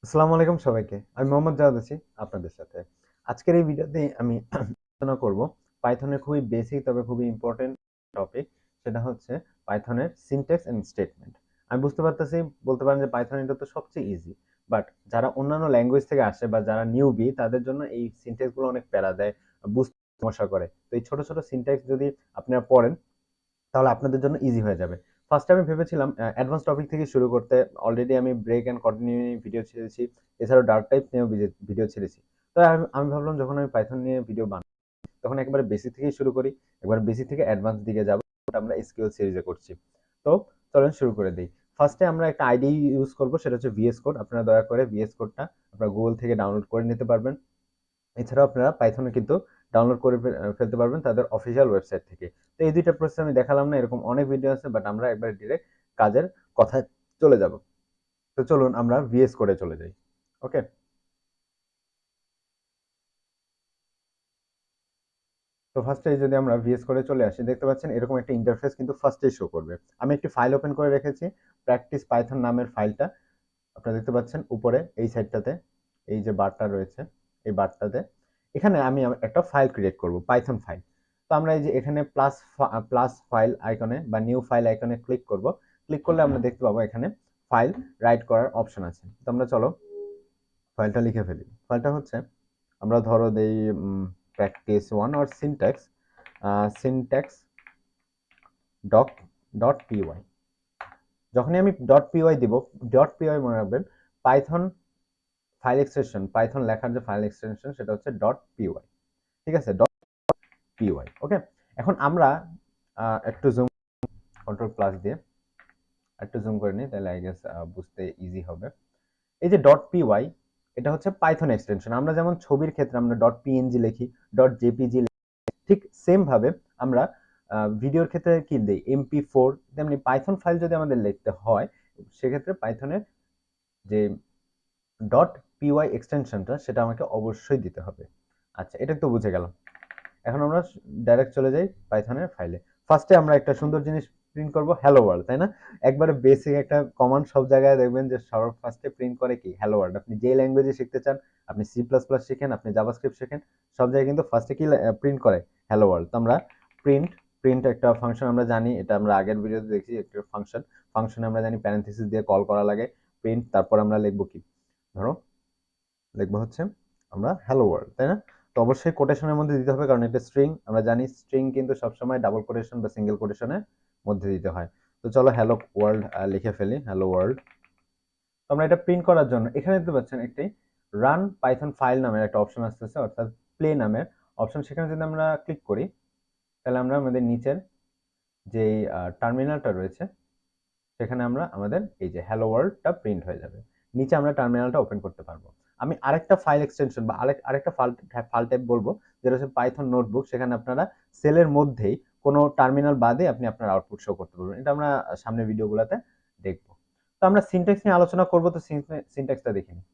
আসসালামু আলাইকুম সবাইকে। আমি মোহাম্মদ জাওয়াদ আছি আপনাদের সাথে। আজকের এই ভিডিওতে আমি আলোচনা করব পাইথনের খুবই বেসিক তবে খুবই ইম্পোর্টেন্ট টপিক। সেটা হচ্ছে পাইথনের সিনট্যাক্স এন্ড স্টেটমেন্ট। আমি বুঝতে পারতেছি বলতে পারেন যে পাইথন এটা তো সবচেয়ে ইজি। বাট যারা অন্যান্য ল্যাঙ্গুয়েজ থেকে আসে বা যারা নিউবি তাদের জন্য এই সিনট্যাক্স গুলো অনেক প্যারা দেয়, বুঝতে সমস্যা করে। তো এই ছোট, ছোট সিনট্যাক্স যদি আপনারা পড়েন তাহলে আপনাদের জন্য ইজি হয়ে যাবে। ফার্স্টে আমি ভেবেছিলাম অ্যাডভান্স টপিক থেকে শুরু করতে। অলরেডি আমি ব্রেক অ্যান্ড কন্টিনিউ নিয়ে ভিডিও ছেড়েছি। এছাড়াও ডার্ক টাইপ নিয়েও ভিডিও ছেড়েছি। তো আমি ভাবলাম যখন আমি পাইথন নিয়ে ভিডিও বানাই তখন একবারে বেসিক থেকেই শুরু করি। একবার বেসিক থেকে অ্যাডভান্স দিকে যাব। আমরা এসকিউএল সিরিজে করছি। তো চলেন শুরু করে দিই। ফার্স্টে আমরা একটা আইডি ইউজ করব, সেটা হচ্ছে ভিএস কোড। আপনারা দয়া করে ভিএস কোডটা আপনারা গুগল থেকে ডাউনলোড করে নিতে পারবেন। এছাড়াও আপনারা পাইথনে কিন্তু ডাউনলোড করে ফেলতে পারবেন তাদের অফিসিয়াল ওয়েবসাইট থেকে। তো এই দুইটা প্রসেস আমি দেখালাম না, এরকম অনেক ভিডিও আছে, বাট আমরা একবার ডিরেক্ট কাজের কথায় চলে যাব। তো চলুন আমরা ভিএস কোডে চলে যাই। ওকে। তো ফার্স্টে যদি আমরা ভিএস কোডে চলে আসি, দেখতে পাচ্ছেন এরকম একটা ইন্টারফেস কিন্তু ফার্স্টেই শো করবে। আমি একটি ফাইল ওপেন করে রেখেছি, প্র্যাকটিস পাইথন নামের ফাইলটা। আপনারা দেখতে পাচ্ছেন উপরে এই সাইডটাতে এই যে বারটা রয়েছে, এই বারটাতে এখানে আমি একটা ফাইল ক্রিয়েট করব, পাইথন ফাইল। তো আমরা এই যে এখানে প্লাস প্লাস ফাইল আইকনে বা নিউ ফাইল আইকনে ক্লিক করব। ক্লিক করলে আমরা দেখতে পাবো এখানে ফাইল রাইট করার অপশন আছে। তো আমরা চলো ফাইলটা লিখে ফেলি। ফাইলটা হচ্ছে, আমরা ধরো দেই practice one or syntax, syntax dot dot PY. যখনই আমি ডট পিওয়াই দিব, ডট পিওয়াই মনে রাখবেন পাইথন ফাইল এক্সটেনশন, পাইথন লেখার যে ফাইল এক্সটেনশন সেটা হচ্ছে ডট পিওয়াই। ঠিক আছে, ডট পিওয়াই। ওকে। এখন আমরা একটু জুম, কন্ট্রোল প্লাস দিয়ে একটু জুম করে নিই, তাহলে আই গেস বুঝতে ইজি হবে। এই যে ডট পিওয়াই, এটা হচ্ছে পাইথন এক্সটেনশন। আমরা যেমন ছবির ক্ষেত্রে আমরা ডট পিএনজি লিখি, ডট জেপিজি, ঠিক সেম ভাবে আমরা ভিডিওর ক্ষেত্রে কি দিই, MP4। তেমনি পাইথন ফাইল যদি আমাদের লিখতে হয় সেক্ষেত্রে পাইথনের যে ডট পিওয়াই এক্সটেনশনটা সেটা আমাকে অবশ্যই দিতে হবে। আচ্ছা, এটা তো বুঝে গেলাম। এখন আমরা ডাইরেক্ট চলে যাই পাইথনের ফাইলে। ফার্স্টে আমরা একটা সুন্দর জিনিস প্রিন্ট করব, হ্যালো ওয়ার্ল্ড, তাই না? একবারে বেসিক একটা কমান্ড, সব জায়গায় দেখবেন যে সবার ফার্স্টে প্রিন্ট করে কি, হ্যালো ওয়ার্ল্ড। আপনি যে ল্যাঙ্গুয়েজে শিখতে চান, আপনি C++ শিখেন, আপনি জাভাস্ক্রিপ্ট শিখেন, সব জায়গায় কিন্তু ফার্স্টে কি প্রিন্ট করে, হ্যালো ওয়ার্ল্ড। তো আমরা প্রিন্ট প্রিন্ট একটা ফাংশন আমরা জানি, এটা আমরা আগের ভিডিওতে দেখছি, একটা ফাংশন। ফাংশনে আমরা জানি প্যারেনথেসিস দিয়ে কল করা লাগে। প্রিন্ট, তারপর আমরা লিখবো কি, ধরো লিখবো হচ্ছে আমরা হ্যালো ওয়ার্ল্ড, তাই না? তো অবশ্যই কোটেশনের মধ্যে দিতে হবে, কারণ এটা স্ট্রিং। আমরা জানি স্ট্রিং কিন্তু সবসময় ডাবল কোটেশন বা সিঙ্গেল কোটেশনের মধ্যে দিতে হয়। তো চলো হ্যালো ওয়ার্ল্ড লিখে ফেলি, হ্যালো ওয়ার্ল্ড। তো আমরা এটা প্রিন্ট করার জন্য এখানে দেখতে পাচ্ছেন একটি রান পাইথন ফাইল নামের একটা অপশন আসতেছে, অর্থাৎ প্লে নামের অপশন। সেখানে যদি আমরা ক্লিক করি তাহলে আমরা আমাদের নিচের যে টার্মিনালটা রয়েছে সেখানে আমরা আমাদের এই যে হ্যালো ওয়ার্ল্ডটা প্রিন্ট হয়ে যাবে। নিচে আমরা টার্মিনালটা ওপেন করতে পারবো। আমি আরেকটা ফাইল এক্সটেনশন বা আরেকটা ফাইল টাইপ বলবো, যেটা হচ্ছে পাইথন নোটবুক। সেখানে আপনারা সেলের মধ্যেই কোনো টার্মিনাল বাদে আপনি আপনার আউটপুট শো করতে পারবেন। এটা আমরা সামনের ভিডিওগুলোতে দেখবো। তো আমরা সিনট্যাক্স নিয়ে আলোচনা করবো, তো সিনট্যাক্সটা দেখে নিই।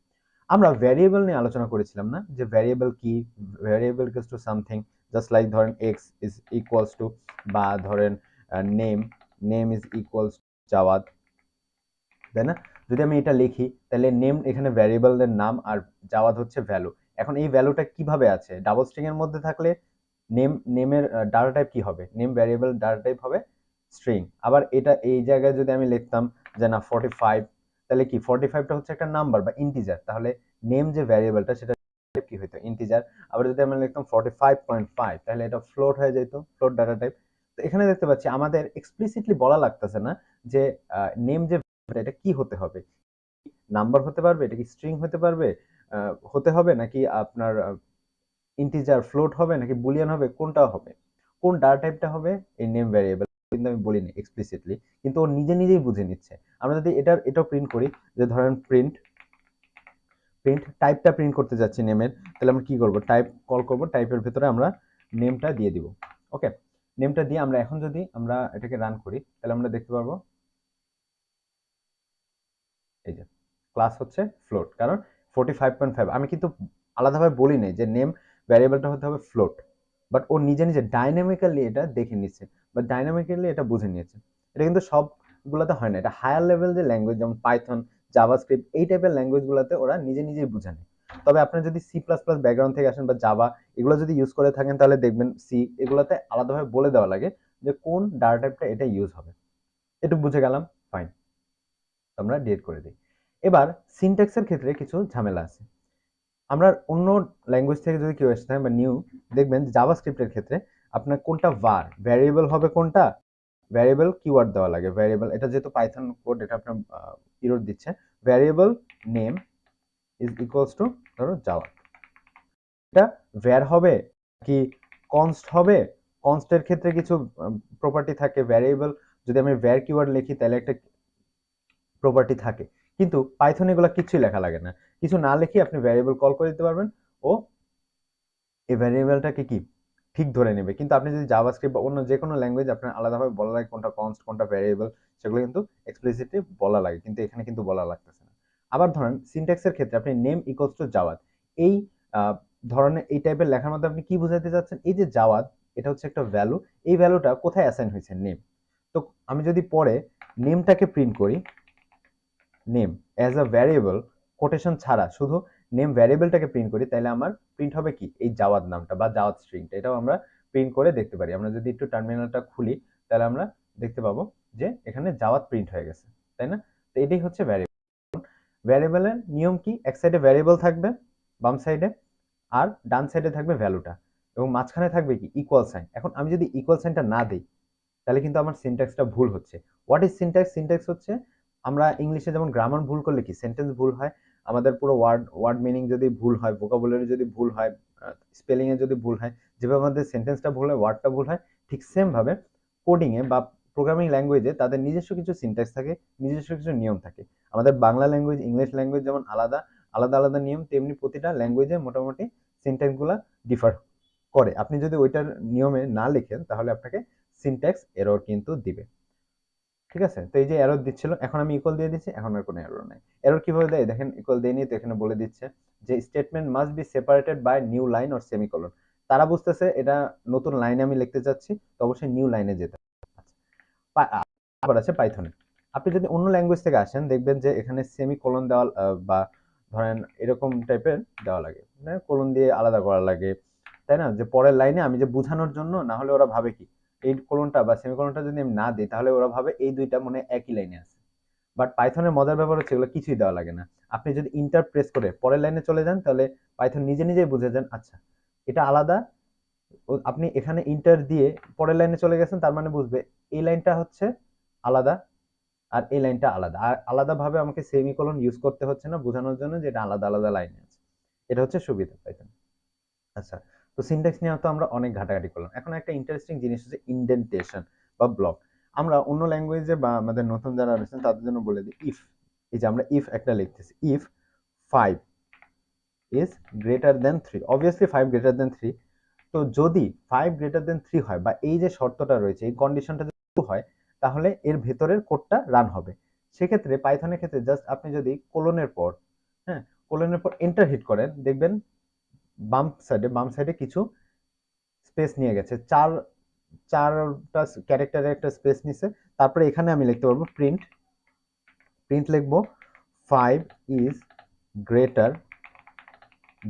আমরা ভ্যারিয়েবল নিয়ে আলোচনা করেছিলাম না, যে ভ্যারিয়েবল কি, variable equals to something, just like ধরেন এক্স ইজ ইকুয়ালস টু, বা ধরেন name, name is equals Jawad, তাই না? যদি আমি এটা লিখি তাহলে নেম এখানে ভ্যারিয়েবলের নাম আর জাওয়াদ হচ্ছে ভ্যালু। এখন এই ভ্যালুটা কিভাবে আছে, ডাবল স্ট্রিং এর মধ্যে থাকলে নেমের ডাটা টাইপ কি হবে, নেম ভ্যারিয়েবল ডাটা টাইপ হবে স্ট্রিং। আবার এটা এই জায়গায় যদি আমি লিখতাম যে না 45, তাহলে কি 45টা হচ্ছে একটা নাম্বার বা ইন্টিজার, তাহলে নেম যে ভ্যারিয়েবলটা সেটা কি হইতো, ইন্টিজার। আবার যদি আমরা লিখতাম 45.5, তাহলে এটা ফ্লোট হয়ে যেত, ফ্লোট ডাটা টাইপ। তো এখানে দেখতে পাচ্ছি আমাদের এক্সপ্লিসিটলি বলা লাগতেছে না যে নেম যে এটা কি হতে হবে, নাম্বার হতে পারবে, এটা কি স্ট্রিং হতে পারবে, হতে হবে নাকি আপনার ইন্টিজার ফ্লোট হবে নাকি বুলিয়ান হবে, কোনটা হবে, কোন ডাটা টাইপটা হবে, এই নেম ভ্যারিয়েবল কিন্তু আমি বলিনি এক্সপ্লিসিটলি, কিন্তু ও নিজে নিজেই বুঝে নিচ্ছে। আমরা যদি এটাও প্রিন্ট করি, যে ধরেন প্রিন্ট প্রিন্ট টাইপটা প্রিন্ট করতে যাচ্ছি নেমের, তাহলে আমরা কি করব, টাইপ কল করব, টাইপের ভেতরে আমরা নেমটা দিয়ে দিব। ওকে, নেমটা দিয়ে আমরা এখন যদি আমরা এটাকে রান করি তাহলে আমরা দেখতে পারবো এই যে ক্লাস হচ্ছে ফ্লোট, কারণ 45.5 আমি কিন্তু আলাদাভাবে বলি নাই যে নেম ভ্যারিয়েবলটা হতে হবে ফ্লোট, বাট ও নিজে নিজে ডাইনামিক্যালি এটা দেখে নিচ্ছে বা ডাইনামিক্যালি এটা বুঝে নিয়েছে। এটা কিন্তু সবগুলোতে হয় না, এটা হায়ার লেভেল যে ল্যাঙ্গুয়েজ যেমন পাইথন, জাভাস্ক্রিপ্ট এই টাইপের ল্যাঙ্গুয়েজগুলোতে ওরা নিজে নিজেই বুঝে নেয়। তবে আপনি যদি সি প্লাস প্লাস ব্যাকগ্রাউন্ড থেকে আসেন বা জাভা এগুলো যদি ইউজ করে থাকেন তাহলে দেখবেন সি এগুলোতে আলাদাভাবে বলে দেওয়া লাগে যে কোন ডাটা টাইপটা এটা ইউজ হবে। একটু বুঝে গেলাম, ফাইন, আমরা ডিলিট করে দিই। এবার সিনট্যাক্সের ক্ষেত্রে কিছু ঝামেলা আছে। আমরা অন্য ল্যাঙ্গুয়েজ থেকে যদি কেউ আসতে হয় বা নিউ, দেখবেন জাভাস্ক্রিপ্টের ক্ষেত্রে আপনার কোনটা ভ্যারিয়েবল হবে, কোনটা ভ্যারিয়েবল কিওয়ার্ড দেওয়া লাগে। ভ্যারিয়েবল এটা যেহেতু পাইথন কোড, এটা আপনার ইরর দিচ্ছে। Variable name is equals two ধরো জাভা, এটা ভ্যার হবে কি কনস্ট হবে। কনস্টের ক্ষেত্রে কিছু প্রপার্টি থাকে, ভ্যারিয়েবল যদি আমি ভ্যার কিওয়ার্ড লিখি তাহলে একটা প্রপার্টি থাকে, কিন্তু পাইথন এগুলো কিছুই লেখা লাগে না। কিছু না লিখে আপনি ভ্যারিয়েবল কল করে দিতে পারবেন ও এই ভ্যারিয়েবলটাকে কি ঠিক ধরে নেবে। কিন্তু আপনি যদি জাভাস্ক্রিপ্ট বা অন্য যে কোনো ল্যাঙ্গুয়েজ আপনার আলাদাভাবে বলা লাগে কোনটা কনস্ট কোনটা ভ্যারিয়েবল, সেগুলো কিন্তু এক্সপ্লিসিটলি বলা লাগে, কিন্তু এখানে কিন্তু বলা লাগতেছে না। আবার ধরেন সিনট্যাক্সের ক্ষেত্রে আপনি নেম ইকুয়ালস টু জাওয়াদ, এই ধরনের এই টাইপের লেখার মধ্যে আপনি কি বোঝাতে চাচ্ছেন, এই যে জাওয়াদ এটা হচ্ছে একটা ভ্যালু, এই ভ্যালুটা কোথায় অ্যাসাইন হয়েছে, নেম। তো আমি যদি পরে নেমটাকে প্রিন্ট করি, name as a variable quotation ছাড়া শুধু নেম ভ্যারিয়েবলটাকে প্রিন্ট করি, তাহলে আমার প্রিন্ট হবে কি এই জাওয়াদ নামটা বা জাওয়াদ স্ট্রিংটা। এটাও আমরা প্রিন্ট করে দেখতে পারি। আমরা যদি একটু টার্মিনালটা খুলি তাহলে আমরা দেখতে পাবো যে এখানে জাওয়াদ প্রিন্ট হয়ে গেছে, তাই না? তো এটাই হচ্ছে ভ্যারিয়েবল। ভ্যারিয়েবলের নিয়ম কি, এক সাইডে ভ্যারিয়েবল থাকবে বাম সাইডে, আর ডান সাইডে থাকবে ভ্যালুটা, এবং মাঝখানে থাকবে কি ইকুয়াল সাইন। এখন আমি যদি ইকুয়াল সাইনটা না দিই তাহলে কিন্তু আমার সিনট্যাক্সটা ভুল হচ্ছে। What is syntax? সিনট্যাক্স হচ্ছে আমরা ইংলিশে যেমন গ্রামার ভুল করলে কি সেন্টেন্স ভুল হয়, আমাদের পুরো ওয়ার্ড মিনিং যদি ভুল হয়, ভোকাবুলারি যদি ভুল হয়, স্পেলিং এ যদি ভুল হয়, যেভাবে আমাদের সেন্টেন্সটা ভুল হয়, ওয়ার্ডটা ভুল হয়, ঠিক সেম ভাবে কোডিং এ বা প্রোগ্রামিং ল্যাঙ্গুয়েজে তাদের নিজস্ব কিছু সিনট্যাক্স থাকে, নিজস্ব কিছু নিয়ম থাকে। আমাদের বাংলা ল্যাঙ্গুয়েজ, ইংলিশ ল্যাঙ্গুয়েজ যেমন আলাদা আলাদা আলাদা নিয়ম, তেমনি প্রতিটা ল্যাঙ্গুয়েজে মোটামুটি সিনট্যাক্সগুলো ডিফার করে। আপনি যদি ওইটার নিয়মে না লিখেন তাহলে আপনাকে সিনট্যাক্স এরর কিন্তু দিবে। ঠিক আছে? তো এই যে এরর দিচ্ছিল, এখন আমি ইকুয়াল দিয়ে দিচ্ছি, এখন আর কোনো এরর নাই। এরর কিভাবে দেয় দেখেন, ইকুয়াল দিয়ে নিয়ে তো এখানে বলে দিচ্ছে যে statement must be separated by new line or semicolon. তারা বুঝতেছে এটা নতুন লাইনে আমি লিখতে চাচ্ছি, তো অবশ্যই নিউ লাইনে যেতে হবে। আবার আছে পাইথনে। আপনি যদি অন্য ল্যাঙ্গুয়েজ থেকে আসেন দেখবেন যে এখানে সেমিকোলন দেওয়া বা ধরেন এরকম টাইপের দেওয়া লাগে, মানে কোলন দিয়ে আলাদা করা লাগে, তাই না? যে পরের লাইনে আমি যে বোঝানোর জন্য, না হলে ওরা ভাবে কি এই কোলনটা বা সেমিকোলনটা যদি আমি না দিই তাহলে ওরা ভাবে এই দুইটা মনে একই লাইনে আছে। বাট পাইথনের মজার ব্যাপার হচ্ছে এগুলো কিছুই দেওয়া লাগে না। আপনি যদি ইন্টার প্রেস করে পরের লাইনে চলে যান তাহলে পাইথন নিজে নিজেই বুঝে যান, আচ্ছা এটা আলাদা। আপনি এখানে ইন্টার দিয়ে পরের লাইনে চলে গেছেন, তার মানে বুঝবে এই লাইনটা হচ্ছে আলাদা আর এই লাইনটা আলাদা, আর আলাদাভাবে আমাকে সেমিকোলন ইউজ করতে হচ্ছে না বোঝানোর জন্য যে এটা আলাদা আলাদা লাইনে আছে। এটা হচ্ছে সুবিধা পাইথন। আচ্ছা, তো সিনট্যাক্স নিয়ে তো আমরা অনেক ঘাটাঘাটি করলাম। এখন একটা ইন্টারেস্টিং জিনিস হচ্ছে ইন্ডেন্টেশন বা ব্লক। আমরা অন্য ল্যাঙ্গুয়েজে বা আমাদের নতুন যারা রয়েছেন তাদের জন্য বলে দিই, ইফ, এই যে আমরা ইফ একটা লিখতেছি, if 5 is greater than 3, obviously 5 greater than 3। তো যদি 5 গ্রেটার দেন 3 হয় বা এই যে শর্তটা রয়েছে এই কন্ডিশনটা যদি ট্রু হয় তাহলে এর ভেতরের কোডটা রান হবে। সেক্ষেত্রে পাইথনের ক্ষেত্রে জাস্ট আপনি যদি কোলনের পর, হ্যাঁ, কোলনের পর এন্টার হিট করেন দেখবেন বাম সাইডে কিছু স্পেস নিয়ে গেছে, চারটা ক্যারেক্টারের একটা স্পেস নিছে। তারপরে এখানে আমি লিখতে পারবো প্রিন্ট, লিখবো 5 ইজ গ্রেটার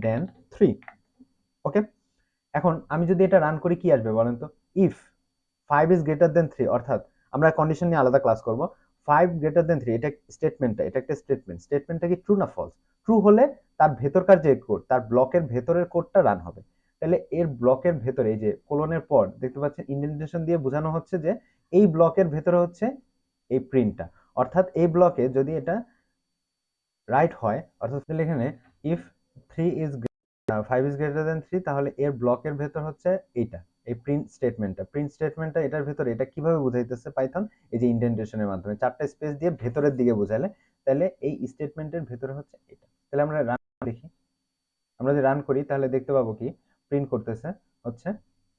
দেন 3। ওকে, এখন আমি যদি এটা রান করি কি আসবে বলেন তো, ইফ 5 ইজ গ্রেটার দেন 3, অর্থাৎ আমরা কন্ডিশন নিয়ে আলাদা ক্লাস করব। 5 গ্রেটার দেন 3 এটা স্টেটমেন্টটা, এটা একটা স্টেটমেন্টটা কি ট্রু না ফলস? ট্রু হলে তার ভেতরকার যে কোড, তার ব্লকের ভেতরের কোডটা রান হবে। তাহলে এর ব্লকের ভেতরে এই যে কোলনের পর দেখতে পাচ্ছেন ইন্ডেন্টেশন দিয়ে বোঝানো হচ্ছে যে এই ব্লকের ভেতরে হচ্ছে এই প্রিন্টটা, অর্থাৎ এই ব্লকে যদি এটা রাইট হয়, অর্থাৎ এখানে if 3 is 5 is greater than 3, তাহলে এর ব্লকের ভেতর হচ্ছে এইটা, এই প্রিন্ট স্টেটমেন্টটা এটার ভেতরে। এটা কিভাবে বুঝাইতেছে পাইথন, এই যে ইন্ডেন্টেশনের মাধ্যমে চারটা স্পেস দিয়ে ভেতরের দিকে বুঝাইলে, তাহলে এই স্টেটমেন্টের ভেতরে হচ্ছে এটা। তাহলে আমরা রান দেখি, আমরা যদি রান করি তাহলে দেখতে পাবো কি প্রিন্ট করতেছে হচ্ছে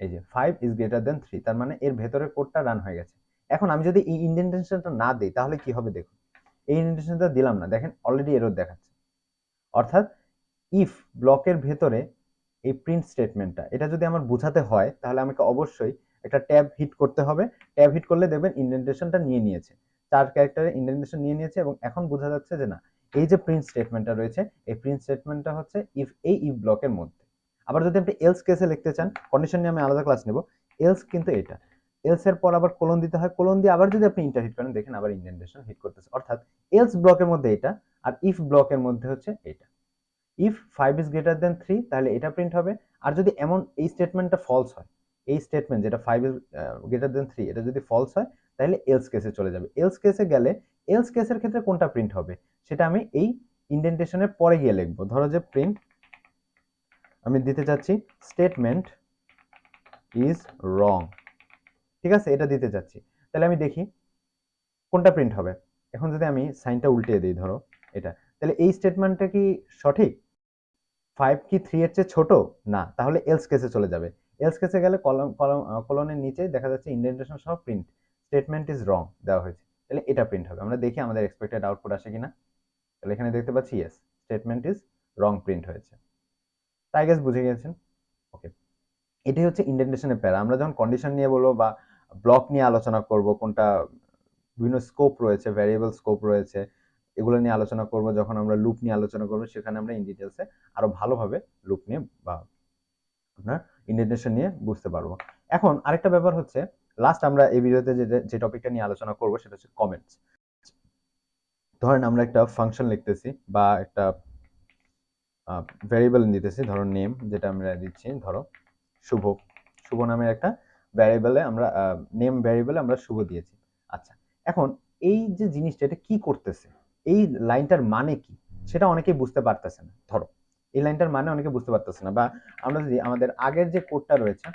এই যে 5 ইজ গ্রেটার দেন 3, তার মানে এর ভেতরের কোডটা রান হয়ে গেছে। এখন আমি যদি এই ইন্ডেন্টেশনটা না দিই তাহলে কি হবে দেখুন, এই ইন্ডেন্টেশনটা দিলাম না, দেখেন অলরেডি এরর দেখাচ্ছে। অর্থাৎ ইফ ব্লকের ভেতরে এই প্রিন্ট স্টেটমেন্টটা এটা যদি আমার বোঝাতে হয় তাহলে আমাকে অবশ্যই একটা ট্যাব হিট করতে হবে। ট্যাব হিট করলে দেখবেন ইন্ডেন্টেশনটা নিয়ে নিয়েছে। 4 ক্যারেক্টারের ইন্ডেন্টেশন নিয়ে নিয়েছে এবং এখন বোঝা যাচ্ছে যে না, এই যে প্রিন্ট স্টেটমেন্টটা রয়েছে, এই প্রিন্ট স্টেটমেন্টটা হচ্ছে ইফ ব্লকের মধ্যে। আবার যদি আপনি এলস কেসে লিখতে চান, কন্ডিশন নিয়ে আমি আলাদা ক্লাস নেব, এলস কিন্তু এটা, এলস এর পর আবার কোলন দিতে হয়, কোলন দিয়ে আবার যদি আপনি ইন্টার হিট করেন, দেখেন আবার ইন্ডেন্টেশন হিট করতেছে, অর্থাৎ এলস ব্লকের মধ্যে এটা, আর ইফ ব্লকের মধ্যে হচ্ছে এটা। ইফ 5 ইজ গ্রেটার দেন 3 তাহলে এটা প্রিন্ট হবে। আর যদি এমন এই স্টেটমেন্টটা ফলস হয়, এই স্টেটমেন্ট যেটা 5 ইজ গ্রেটার দেন 3 এটা যদি ফলস হয়, তাহলে এলস কেসে চলে যাবে। এলস কেসে গেলে এলস কেসের ক্ষেত্রে কোনটা প্রিন্ট হবে সেটা আমি এই ইন্ডেন্টেশনের পরে গিয়ে লিখবো। ধরো যে প্রিন্ট আমি দিতে চাচ্ছি স্টেটমেন্ট ইজ রং, ঠিক আছে, এটা দিতে চাচ্ছি, তাহলে আমি দেখি কোনটা প্রিন্ট হবে। এখন যদি আমি সাইনটা উল্টিয়ে দিই, ধরো এটা, তাহলে এই স্টেটমেন্টটা কি সঠিক? 5 কি 3 এর চেয়ে ছোট? না, তাহলে এলস কেসে চলে যাবে। এলস কেসে গেলে কলনের নিচে দেখা যাচ্ছে ইন্ডেন্টেশন সহ প্রিন্ট স্টেটমেন্ট ইজ রং দেওয়া হয়েছে, তাহলে এটা প্রিন্ট হবে। আমরা দেখি আমাদের এক্সপেক্টেড আউটপুট আসে কিনা। তাহলে এখানে দেখতে পাচ্ছি yes, statement is wrong print হয়েছে। তাই গেস বুঝে গেছেন? ওকে, এটাই হচ্ছে ইন্ডেন্টেশনের প্যারা। আমরা যখন কন্ডিশন নিয়ে বলবো বা ব্লক নিয়ে আলোচনা করব, কোনটা বিভিন্ন স্কোপ রয়েছে, ভ্যারিয়েবল স্কোপ রয়েছে, এগুলো নিয়ে আলোচনা করব, যখন আমরা লুপ নিয়ে আলোচনা করব সেখানে আমরা ইন ডিটেলসে আরো ভালোভাবে লুপ নিয়ে বা আপনার ইন্ডেন্টেশন নিয়ে বুঝতে পারবো। এখন আরেকটা ব্যাপার হচ্ছে, লাস্ট আমরা এই ভিডিওতে যে টপিকটা নিয়ে আলোচনা করব সেটা হচ্ছে কমেন্টস। ধরেন আমরা একটা ফাংশন লিখতেছি বা একটা ভ্যারিয়েবল দিতেছি, ধরো নেম, যেটা আমরা দিচ্ছি ধরো শুভ, শুভ নামের একটা ভ্যারিয়েবলে আমরা নেম ভ্যারিয়েবলে আমরা শুভ দিয়েছি। আচ্ছা, এখন এই যে জিনিসটা এটা কি করতেছে, এই লাইনটার মানে কি সেটা অনেকেই বুঝতে পারতেছে না। ধরো এই লাইনটার মানে অনেকে বুঝতে পারতেছে না, বা আমরা যদি আমাদের আগের যে কোডটা রয়েছে,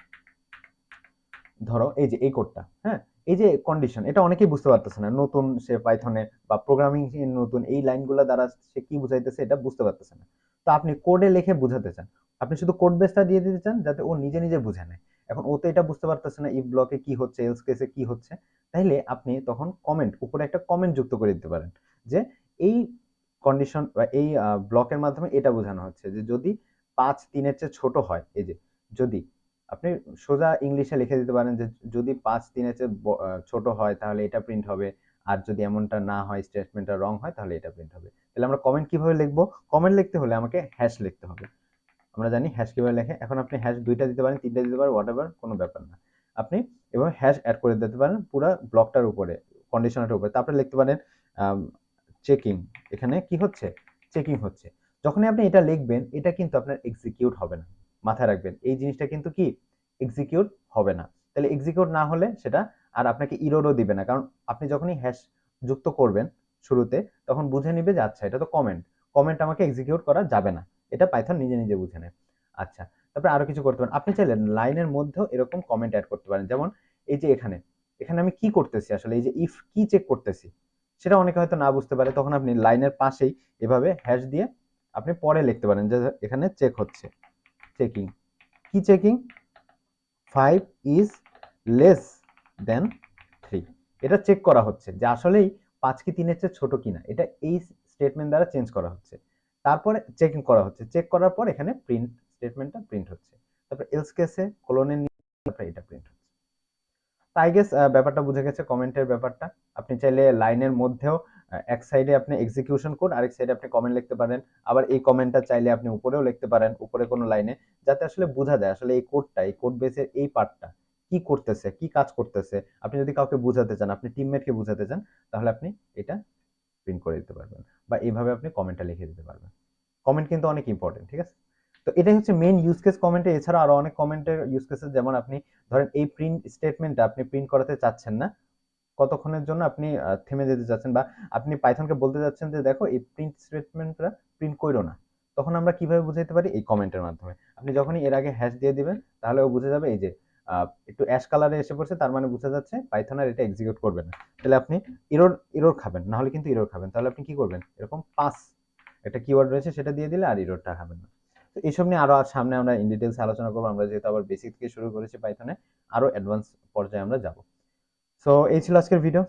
ধরো এই যে এই কোডটা, হ্যাঁ, এই যে কন্ডিশন, এটা অনেকেই বুঝতে পারতেছে না, নতুন সে পাইথনে বা প্রোগ্রামিং নতুন, এই লাইনগুলো দ্বারা সে কি বুঝাইতেছে এটা বুঝতে পারতেছে না। তো আপনি কোডে লিখে বুঝাতে চান, আপনি শুধু কোড বেসটা দিয়ে দিতে চান যাতে ও নিজে নিজে বুঝে নেয়। এখন ও তো এটা বুঝতে পারতেছে না ইফ ব্লকে কি হচ্ছে, এলস কেসে কি হচ্ছে, তাইলে আপনি তখন কমেন্ট, উপরে একটা কমেন্ট যুক্ত করে দিতে পারেন যে এই কন্ডিশন বা এই ব্লকের মাধ্যমে এটা বোঝানো হচ্ছে যে যদি 5 3-এর চেয়ে ছোট হয়, এই যে যদি, আপনি সোজা ইংলিশে লিখে দিতে পারেন যে যদি 5 3-এর চেয়ে ছোট হয় তাহলে এটা প্রিন্ট হবে, আর যদি এমনটা না হয়, স্টেটমেন্টটা রং হয়, তাহলে এটা প্রিন্ট হবে। তাহলে আমরা কমেন্ট কিভাবে লিখবো? কমেন্ট লিখতে হলে আমাকে হ্যাশ লিখতে হবে। আমরা জানি হ্যাশ কিভাবে লেখে। এখন আপনি হ্যাশ 2টা দিতে পারেন, 3টা দিতে পারেন, হোয়াটএভার, কোনো ব্যাপার না। আপনি এভাবে হ্যাশ অ্যাড করে দিতে পারেন পুরো ব্লকটার উপরে, কন্ডিশনারটার উপরে। তারপরে লিখতে পারেন চেকিং, এখানে কি হচ্ছে? চেকিং হচ্ছে। যখনই আপনি এটা লিখবেন, এটা কিন্তু আপনার এক্সিকিউট হবে না, মাথায় রাখবেন এই জিনিসটা কিন্তু কি এক্সিকিউট হবে না। তাহলে এক্সিকিউট না হলে সেটা আর আপনাকে ইররও দিবে না, কারণ আপনি যখনই হ্যাশ যুক্ত করবেন শুরুতে, তখন বুঝে নিবে যে আচ্ছা এটা তো কমেন্ট, কমেন্ট আমাকে এক্সিকিউট করা যাবে না, এটা পাইথন নিজে নিজে বুঝে নেয়। আচ্ছা, তারপরে আরো কিছু করতে পারেন, আপনি চাইলে লাইনের মধ্যেও এরকম কমেন্ট অ্যাড করতে পারেন। যেমন এই যে এখানে, এখানে আমি কি করতেছি আসলে, এই যে ইফ কি চেক করতেছি সেটা অনেকে হয়তো না বুঝতে পারে, তখন আপনি লাইনের পাশেই এভাবে হ্যাশ দিয়ে আপনি পরে লিখতে পারেন যে এখানে চেক হচ্ছে, চেকিং, কি চেকিং? 5 ইজ লেস দেন 3, এটা চেক করা হচ্ছে যে আসলেই 5 কি 3-এর চেয়ে ছোট কিনা, এটা এই স্টেটমেন্ট দ্বারা চেঞ্জ করা হচ্ছে। তারপরে চেকিং করা হচ্ছে, চেক করার পর এখানে প্রিন্ট স্টেটমেন্টটা প্রিন্ট হচ্ছে। তারপর এলস কেসে কোলনের নিচে তারপরে এটা প্রিন্ট হচ্ছে। আই গেস ব্যাপারটা বুঝে গেছে কমেন্টের ব্যাপারটা। আপনি চাইলে লাইনের মধ্যেও এক সাইডে আপনি এক্সিকিউশন কোড, আরেক সাইডে আপনি কমেন্ট লিখতে পারেন। আবার এই কমেন্টটা চাইলে আপনি উপরেও লিখতে পারেন, উপরে কোনো লাইনে, যাতে আসলে বোঝা যায় আসলে এই কোডটা, এই কোড বেসের এই পার্টটা কি করতেছে, কি কাজ করতেছে। আপনি যদি কাউকে বুঝাতে চান, আপনি টিমমেটকে বুঝাতে চান, তাহলে আপনি এটা প্রিন্ট করে দিতে পারবেন, বা এইভাবে আপনি কমেন্টটা লিখে দিতে পারবেন। কমেন্ট কিন্তু অনেক ইম্পর্টেন্ট, ঠিক আছে? তো এটাই হচ্ছে মেইন ইউজ কেস কমেন্টে। এছাড়া আরো অনেক কমেন্টের ইউজ কেসেস, যেমন আপনি ধরেন এই প্রিন্ট স্টেটমেন্টটা আপনি প্রিন্ট করাতে চাচ্ছেন না, কতক্ষণের জন্য আপনি থেমে যেতে চাচ্ছেন, বা আপনি পাইথনকে বলতে চাচ্ছেন যে দেখো এই প্রিন্ট স্টেটমেন্টটা প্রিন্ট কইরো না, তখন আমরা কিভাবে বুঝাইতে পারি? এই কমেন্টের মাধ্যমে। আপনি যখনই এর আগে হ্যাশ দিয়ে দিবেন, তাহলে ও বুঝে যাবে এই যে একটু অ্যাশ কালারে এসে পড়ছে, তার মানে বোঝা যাচ্ছে পাইথন আর এটা এক্সিকিউট করবে না। তাহলে আপনি এরর খাবেন, না হলে কিন্তু এরর খাবেন। তাহলে আপনি কি করবেন? এরকম পাস একটা কিওয়ার্ড রয়েছে সেটা দিয়ে দিলে আর এররটা খাবেন না। তো এইসব নিয়ে আরো সামনে আমরা ইন ডিটেলস আলোচনা করবো। আমরা যেহেতু আবার বেসিক থেকে শুরু করেছি পাইথনে, আরো অ্যাডভান্স পর্যায়ে আমরা যাব। সো এই ছিল আজকের ভিডিও।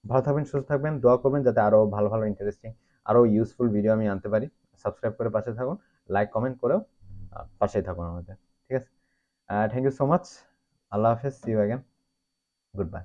ভালো থাকবেন, সুস্থ থাকবেন, দোয়া করবেন যাতে আরো ভালো ভালো ইন্টারেস্টিং, আরো ইউজফুল ভিডিও আমি আনতে পারি। সাবস্ক্রাইব করে পাশে থাকুন, লাইক কমেন্ট করেও পাশেই থাকুন আমাদের, ঠিক আছে? Thank you so much. আল্লাহ হাফেজ, see you again, good bye.